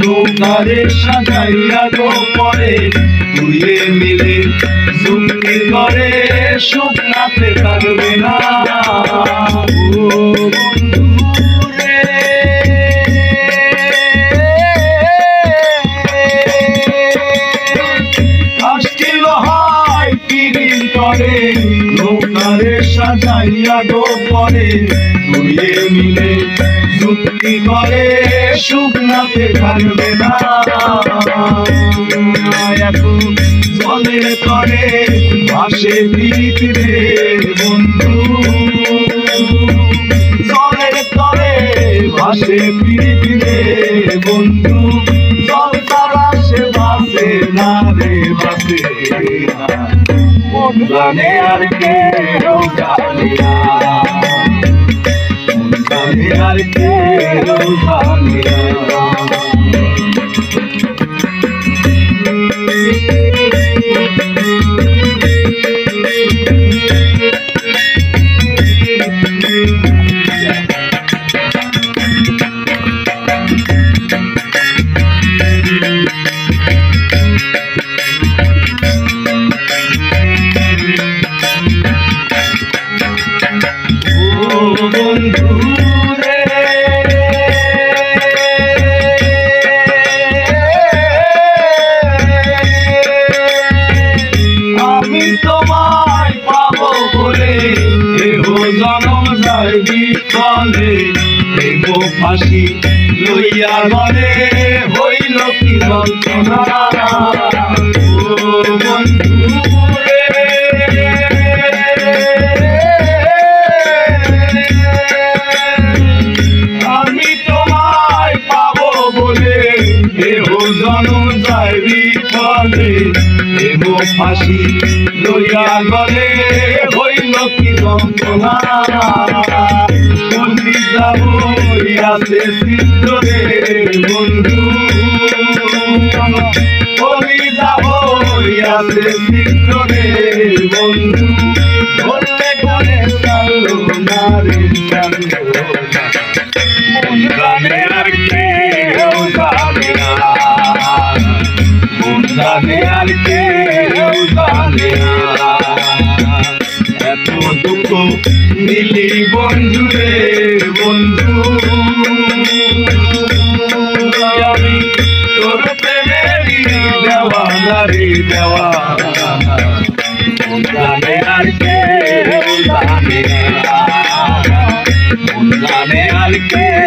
নৌকারে সাজাইয়া গো পরে দুয়ে মিলে চুক্তি করে শুকনাতে থাকবে না। নৌকারে সাজাইয়া গো পরে দুয়ে মিলে চুক্তি করে শুকনাতে থাকবে না। জলের করে ভাসে পৃথিবীতে বন্ধু, জলের করে ভাসে পৃথিবীতে বন্ধু, জল তারা সে বাসে না রে বাসে না। মন জানে আর কেউ জানে না, মন জানে আর কেউ জানে না। আমি তোমায় পাবো বলে এহো জনম যায় বিফলে, প্রেম ফাঁসি লইয়া ঘরে হইল কি যন্ত্রণা। আমি তোমায় পাবো বলে এহো জনম যায় বিফলে, প্রেম ফাঁসি লইয়া গলে হইল কি যন্ত্রণা। কলিজা হইয়াছে সিদ্ধ রে বন্ধু, কলিজা হইয়াছে সিদ্ধ রে বন্ধু, ধরলে করে চালো না রে চালো না। মন জানে আর কেউ জানে না, মন জানে আর কেউ জানে না। এত দুঃখ দিলি বন্ধু রে বন্ধু, আমি তোর প্রেমেরই দেওয়ানা রে দেওয়ানা। মন জানে আর কেউ জানে না, মন জানে আর কেউ